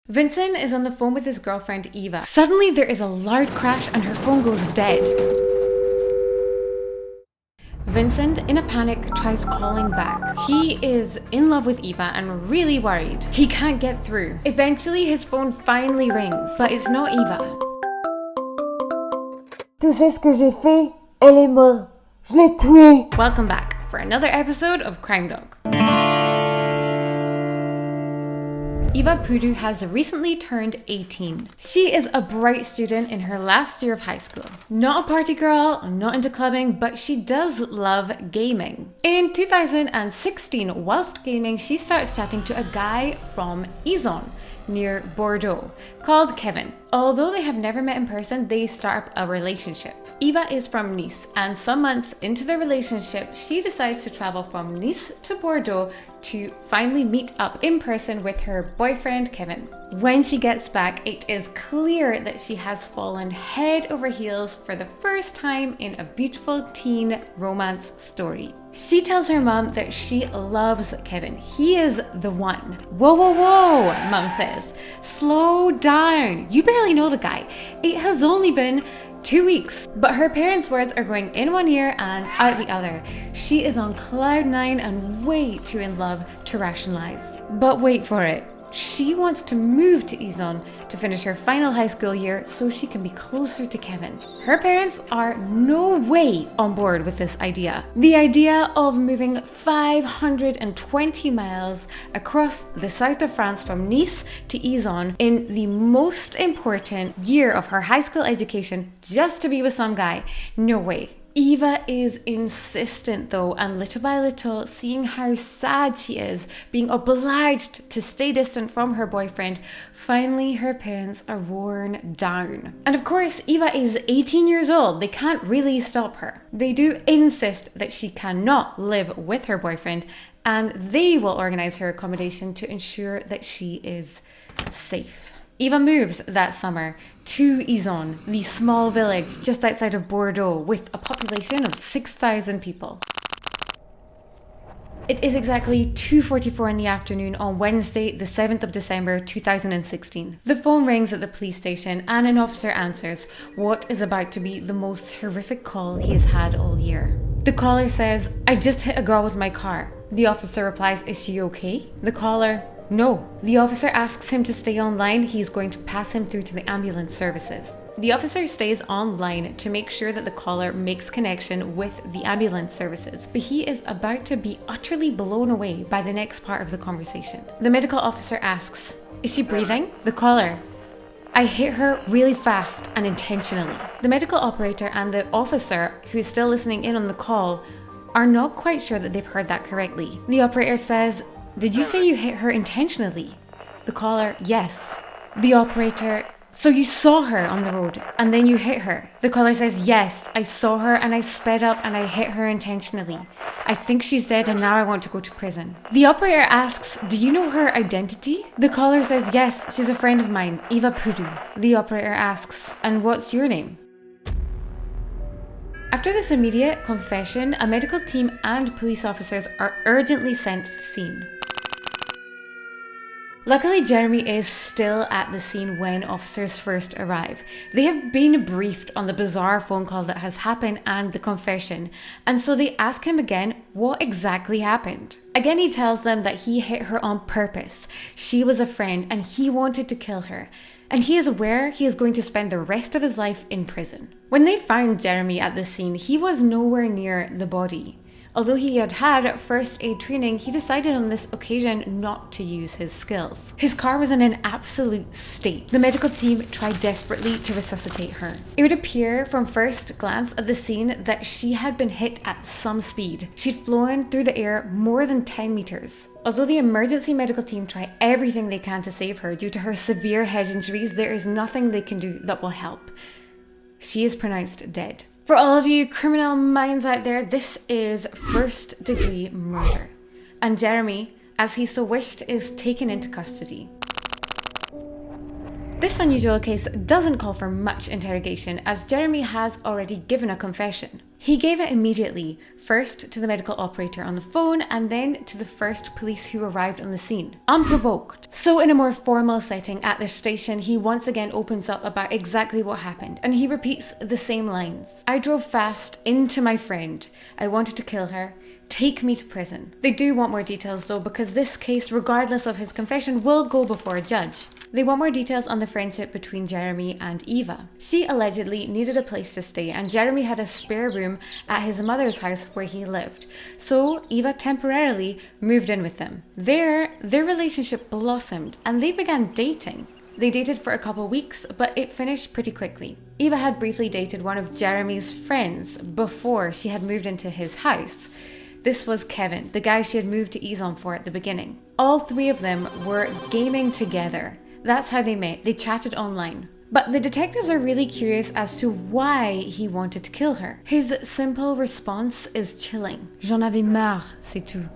Vincent is on the phone with his girlfriend Eva. Suddenly there is a loud crash and her phone goes dead. Vincent, in a panic, tries calling back. He is in love with Eva and really worried. He can't get through. Eventually his phone finally rings, but it's not Eva. Tu sais ce que j'ai fait? Elle est morte. Je l'ai tuée. Welcome back for another episode of Crime Dog. Eva Puddu has recently turned 18. She is a bright student in her last year of high school. Not a party girl, not into clubbing, but she does love gaming. In 2016, whilst gaming, she starts chatting to a guy from Izon, near Bordeaux, called Kevin. Although they have never met in person, they start up a relationship. Eva is from Nice, and some months into their relationship, she decides to travel from Nice to Bordeaux to finally meet up in person with her boyfriend Kevin. When she gets back, it is clear that she has fallen head over heels for the first time in a beautiful teen romance story. She tells her mum that she loves Kevin. He is the one. Whoa, whoa, whoa, mum says. Slow down. You barely know the guy. It has only been 2 weeks. But her parents' words are going in one ear and out the other. She is on cloud nine and way too in love to rationalize. But wait for it. She wants to move to Izon to finish her final high school year so she can be closer to Kevin. Her parents are no way on board with this idea. The idea of moving 520 miles across the south of France from Nice to Izon in the most important year of her high school education just to be with some guy. No way. Eva is insistent though, and little by little, seeing how sad she is, being obliged to stay distant from her boyfriend, finally her parents are worn down. And of course, Eva is 18 years old, they can't really stop her. They do insist that she cannot live with her boyfriend, and they will organise her accommodation to ensure that she is safe. Eva moves that summer to Izon, the small village just outside of Bordeaux with a population of 6,000 people. It is exactly 2:44 in the afternoon on Wednesday, the 7th of December 2016. The phone rings at the police station and an officer answers what is about to be the most horrific call he has had all year. The caller says, "I just hit a girl with my car." The officer replies, "Is she okay?" The caller, "No." The officer asks him to stay online. He's going to pass him through to the ambulance services. The officer stays online to make sure that the caller makes connection with the ambulance services, but he is about to be utterly blown away by the next part of the conversation. The medical officer asks, "Is she breathing?" The caller, "I hit her really fast and intentionally." The medical operator and the officer, who's still listening in on the call, are not quite sure that they've heard that correctly. The operator says, "Did you say you hit her intentionally?" The caller, "Yes." The operator, "So you saw her on the road and then you hit her?" The caller says, "Yes, I saw her and I sped up and I hit her intentionally. I think she's dead and now I want to go to prison." The operator asks, "Do you know her identity?" The caller says, "Yes, she's a friend of mine, Eva Puddu." The operator asks, "And what's your name?" After this immediate confession, a medical team and police officers are urgently sent to the scene. Luckily, Jeremy is still at the scene when officers first arrive. They have been briefed on the bizarre phone call that has happened and the confession, and so they ask him again what exactly happened. Again, he tells them that he hit her on purpose. She was a friend and he wanted to kill her. And he is aware he is going to spend the rest of his life in prison. When they found Jeremy at the scene, he was nowhere near the body. Although he had had first aid training, he decided on this occasion not to use his skills. His car was in an absolute state. The medical team tried desperately to resuscitate her. It would appear from first glance at the scene that she had been hit at some speed. She'd flown through the air more than 10 meters. Although the emergency medical team try everything they can to save her due to her severe head injuries, there is nothing they can do that will help. She is pronounced dead. For all of you criminal minds out there, this is first-degree murder. And Jeremy, as he so wished, is taken into custody. This unusual case doesn't call for much interrogation, as Jeremy has already given a confession. He gave it immediately, first to the medical operator on the phone and then to the first police who arrived on the scene, unprovoked. So in a more formal setting at the station, he once again opens up about exactly what happened, and he repeats the same lines. "I drove fast into my friend. I wanted to kill her. Take me to prison." They do want more details though, because this case, regardless of his confession, will go before a judge. They want more details on the friendship between Jeremy and Eva. She allegedly needed a place to stay, and Jeremy had a spare room at his mother's house where he lived. So Eva temporarily moved in with them. There, their relationship blossomed and they began dating. They dated for a couple weeks, but it finished pretty quickly. Eva had briefly dated one of Jeremy's friends before she had moved into his house. This was Kevin, the guy she had moved to Izon for at the beginning. All three of them were gaming together. That's how they met. They chatted online. But the detectives are really curious as to why he wanted to kill her. His simple response is chilling. "J'en avais marre, c'est tout."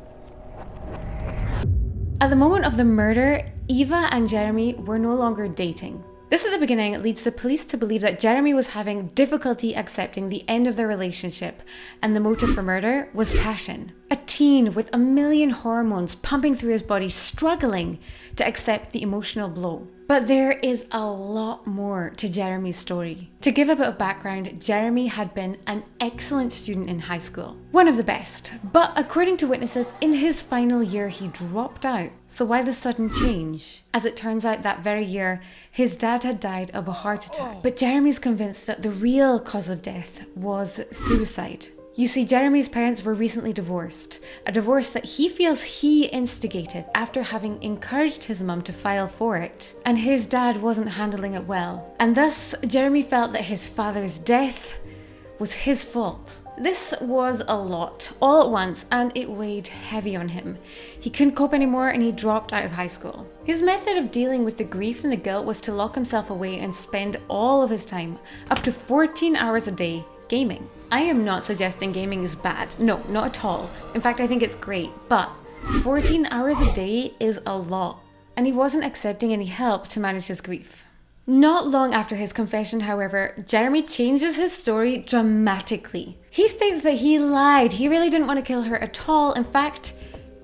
At the moment of the murder, Eva and Jeremy were no longer dating. This at the beginning leads the police to believe that Jeremy was having difficulty accepting the end of their relationship, and the motive for murder was passion. A teen with a million hormones pumping through his body, struggling to accept the emotional blow. But there is a lot more to Jeremy's story. To give a bit of background, Jeremy had been an excellent student in high school. One of the best. But according to witnesses, in his final year he dropped out. So why the sudden change? As it turns out, that very year, his dad had died of a heart attack. But Jeremy's convinced that the real cause of death was suicide. You see, Jeremy's parents were recently divorced, a divorce that he feels he instigated after having encouraged his mum to file for it, and his dad wasn't handling it well. And thus, Jeremy felt that his father's death was his fault. This was a lot, all at once, and it weighed heavy on him. He couldn't cope anymore and he dropped out of high school. His method of dealing with the grief and the guilt was to lock himself away and spend all of his time, up to 14 hours a day, gaming. I am not suggesting gaming is bad. No, not at all. In fact, I think it's great. But 14 hours a day is a lot. And he wasn't accepting any help to manage his grief. Not long after his confession, however, Jeremy changes his story dramatically. He states that he lied. He really didn't want to kill her at all. In fact,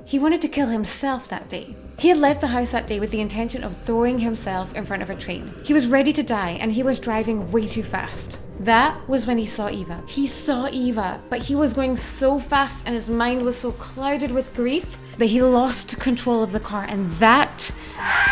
he wanted to kill himself that day. He had left the house that day with the intention of throwing himself in front of a train. He was ready to die and he was driving way too fast. That was when he saw Eva. He saw Eva, but he was going so fast and his mind was so clouded with grief that he lost control of the car, and that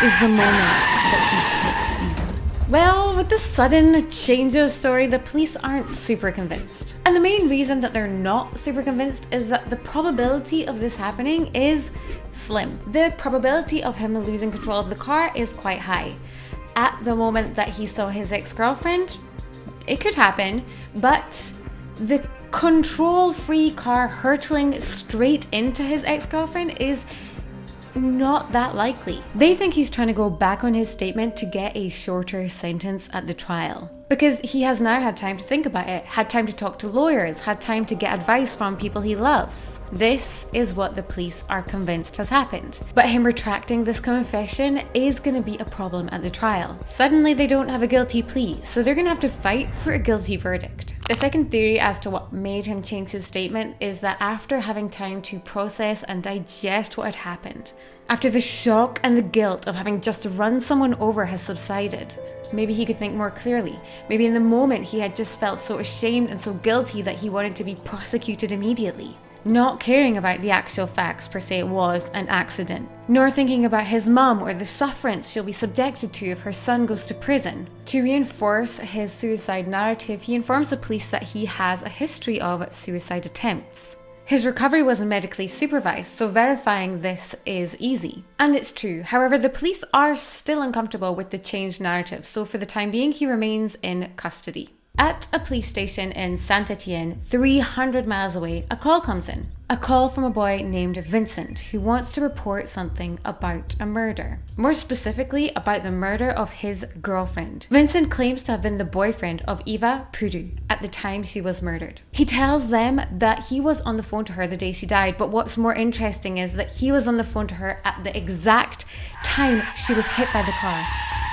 is the moment that he hit Eva. Well, with this sudden change of story, the police aren't super convinced. And the main reason that they're not super convinced is that the probability of this happening is slim. The probability of him losing control of the car is quite high. At the moment that he saw his ex-girlfriend, it could happen, but the control-free car hurtling straight into his ex-girlfriend is not that likely. They think he's trying to go back on his statement to get a shorter sentence at the trial, because he has now had time to think about it, had time to talk to lawyers, had time to get advice from people he loves. This is what the police are convinced has happened. But him retracting this confession is going to be a problem at the trial. Suddenly they don't have a guilty plea, so they're going to have to fight for a guilty verdict. The second theory as to what made him change his statement is that after having time to process and digest what had happened, after the shock and the guilt of having just run someone over has subsided, maybe he could think more clearly. Maybe in the moment he had just felt so ashamed and so guilty that he wanted to be prosecuted immediately. Not caring about the actual facts per se was an accident, nor thinking about his mum or the sufferance she'll be subjected to if her son goes to prison. To reinforce his suicide narrative, he informs the police that he has a history of suicide attempts. His recovery was medically supervised, so verifying this is easy. And it's true. However, the police are still uncomfortable with the changed narrative, so for the time being, he remains in custody. At a police station in Saint-Étienne, 300 miles away, a call comes in. A call from a boy named Vincent who wants to report something about a murder. More specifically, about the murder of his girlfriend. Vincent claims to have been the boyfriend of Eva Puddu at the time she was murdered. He tells them that he was on the phone to her the day she died, but what's more interesting is that he was on the phone to her at the exact time she was hit by the car.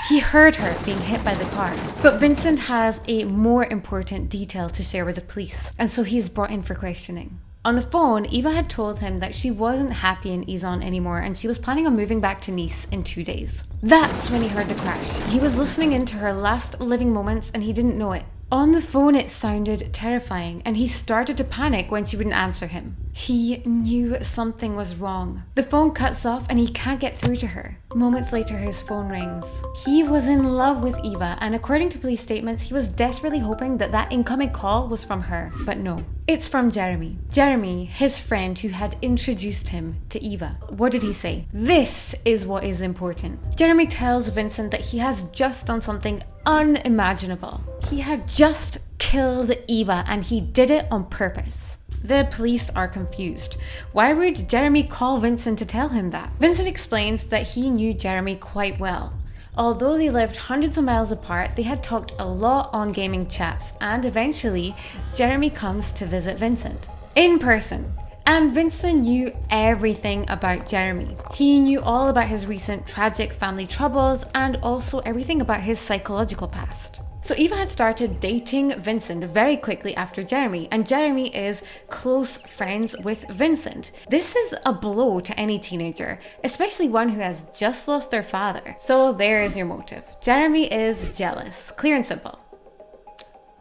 He heard her being hit by the car. But Vincent has a more important detail to share with the police, and so he's brought in for questioning. On the phone, Eva had told him that she wasn't happy in Izon anymore and she was planning on moving back to Nice in 2 days. That's when he heard the crash. He was listening into her last living moments and he didn't know it. On the phone, it sounded terrifying, and he started to panic when she wouldn't answer him. He knew something was wrong. The phone cuts off and he can't get through to her. Moments later, his phone rings. He was in love with Eva, and according to police statements, he was desperately hoping that that incoming call was from her. But no, it's from Jeremy. Jeremy, his friend who had introduced him to Eva. What did he say? This is what is important. Jeremy tells Vincent that he has just done something unimaginable. He had just killed Eva and he did it on purpose. The police are confused. Why would Jeremy call Vincent to tell him that? Vincent explains that he knew Jeremy quite well. Although they lived hundreds of miles apart, they had talked a lot on gaming chats, and eventually Jeremy comes to visit Vincent in person. And Vincent knew everything about Jeremy. He knew all about his recent tragic family troubles and also everything about his psychological past. So Eva had started dating Vincent very quickly after Jeremy, and Jeremy is close friends with Vincent. This is a blow to any teenager, especially one who has just lost their father. So there is your motive. Jeremy is jealous. Clear and simple.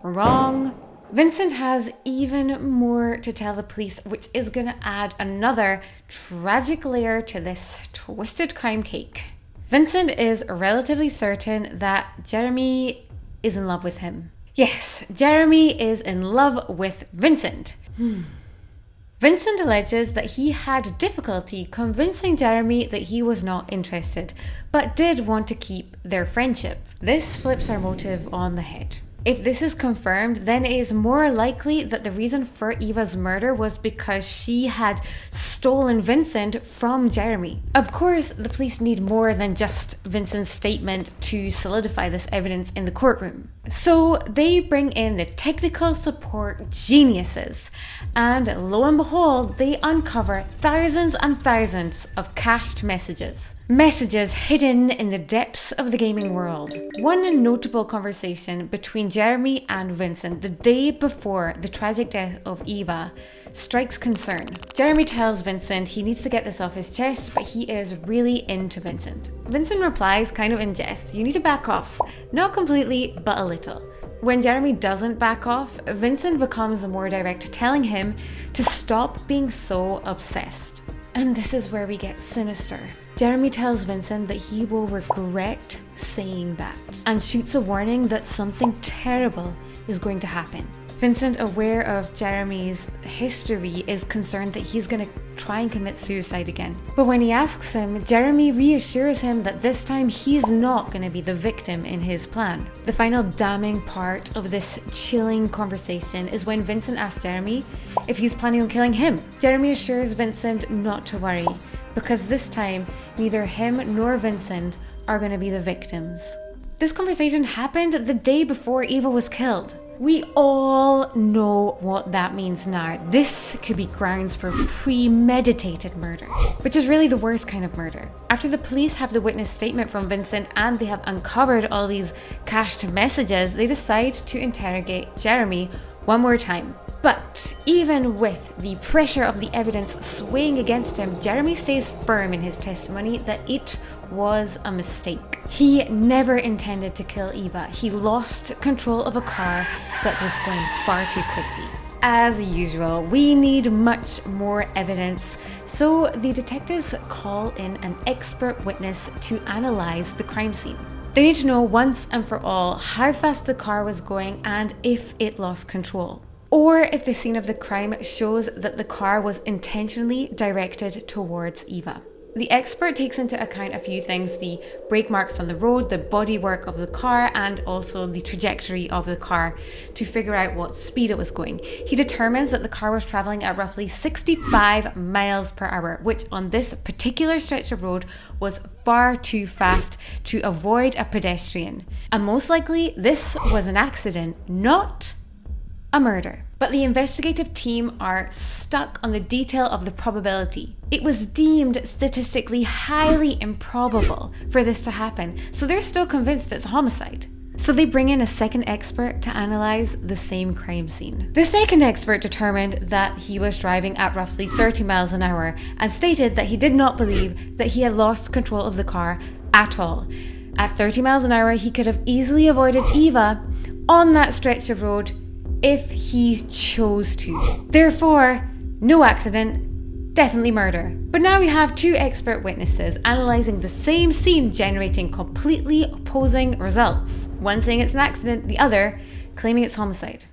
Wrong. Vincent has even more to tell the police, which is going to add another tragic layer to this twisted crime cake. Vincent is relatively certain that Jeremy is in love with him. Yes, Jeremy is in love with Vincent. Vincent alleges that he had difficulty convincing Jeremy that he was not interested, but did want to keep their friendship. This flips our motive on the head. If this is confirmed, then it is more likely that the reason for Eva's murder was because she had stolen Vincent from Jeremy. Of course, the police need more than just Vincent's statement to solidify this evidence in the courtroom. So they bring in the technical support geniuses, and lo and behold, they uncover thousands and thousands of cached messages. Messages hidden in the depths of the gaming world. One notable conversation between Jeremy and Vincent the day before the tragic death of Eva strikes concern. Jeremy tells Vincent he needs to get this off his chest, but he is really into Vincent. Vincent replies kind of in jest, "You need to back off." Not completely, but a little. When Jeremy doesn't back off, Vincent becomes more direct, telling him to stop being so obsessed. And this is where we get sinister. Jeremy tells Vincent that he will regret saying that and shoots a warning that something terrible is going to happen. Vincent, aware of Jeremy's history, is concerned that he's going to try and commit suicide again. But when he asks him, Jeremy reassures him that this time he's not going to be the victim in his plan. The final damning part of this chilling conversation is when Vincent asks Jeremy if he's planning on killing him. Jeremy assures Vincent not to worry, because this time neither him nor Vincent are going to be the victims. This conversation happened the day before Eva was killed. We all know what that means now. This could be grounds for premeditated murder, which is really the worst kind of murder. After the police have the witness statement from Vincent and they have uncovered all these cached messages, they decide to interrogate Jeremy one more time. But even with the pressure of the evidence swaying against him, Jeremy stays firm in his testimony that it was a mistake. He never intended to kill Eva. He lost control of a car that was going far too quickly. As usual, we need much more evidence, so the detectives call in an expert witness to analyze the crime scene. They need to know once and for all how fast the car was going and if it lost control, or if the scene of the crime shows that the car was intentionally directed towards Eva. The expert takes into account a few things: the brake marks on the road, the bodywork of the car, and also the trajectory of the car to figure out what speed it was going. He determines that the car was traveling at roughly 65 miles per hour, which on this particular stretch of road was far too fast to avoid a pedestrian. And most likely, this was an accident, not a murder. But the investigative team are stuck on the detail of the probability. It was deemed statistically highly improbable for this to happen, so they're still convinced it's a homicide. So they bring in a second expert to analyze the same crime scene. The second expert determined that he was driving at roughly 30 miles an hour and stated that he did not believe that he had lost control of the car at all. At 30 miles an hour, he could have easily avoided Eva on that stretch of road if he chose to. Therefore, no accident, definitely murder. But now we have two expert witnesses analysing the same scene, generating completely opposing results. One saying it's an accident, the other claiming it's homicide.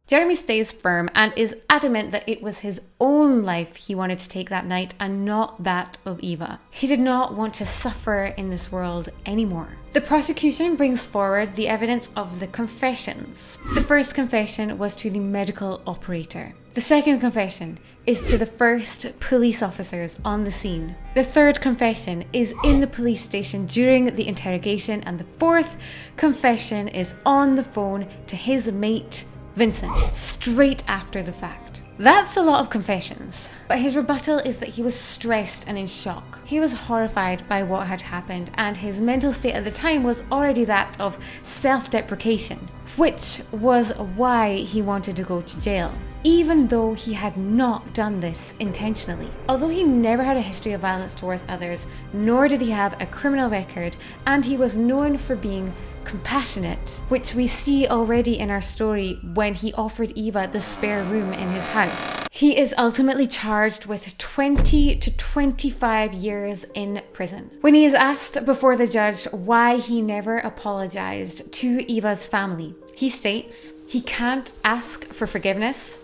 Jeremy stays firm and is adamant that it was his own life he wanted to take that night and not that of Eva. He did not want to suffer in this world anymore. The prosecution brings forward the evidence of the confessions. The first confession was to the medical operator. The second confession is to the first police officers on the scene. The third confession is in the police station during the interrogation, and the fourth confession is on the phone to his mate, Vincent, straight after the fact. That's a lot of confessions, but his rebuttal is that he was stressed and in shock. He was horrified by what had happened, and his mental state at the time was already that of self-deprecation, which was why he wanted to go to jail, even though he had not done this intentionally. Although he never had a history of violence towards others, nor did he have a criminal record, and he was known for being compassionate, which we see already in our story when he offered Eva the spare room in his house. He is ultimately charged with 20 to 25 years in prison. When he is asked before the judge why he never apologized to Eva's family, he states he can't ask for forgiveness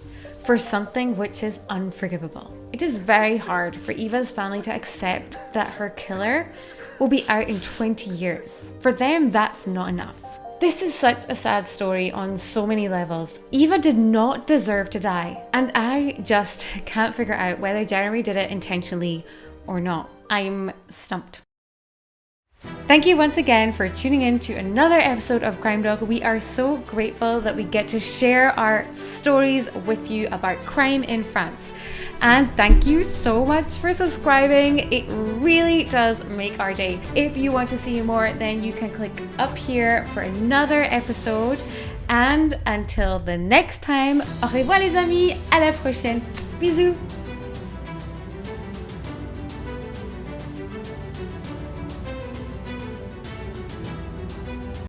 for something which is unforgivable. It is very hard for Eva's family to accept that her killer will be out in 20 years. For them, that's not enough. This is such a sad story on so many levels. Eva did not deserve to die, and I just can't figure out whether Jeremy did it intentionally or not. I'm stumped. Thank you once again for tuning in to another episode of Crime Dog. We are so grateful that we get to share our stories with you about crime in France. And thank you so much for subscribing. It really does make our day. If you want to see more, then you can click up here for another episode. And until the next time, au revoir les amis, à la prochaine. Bisous.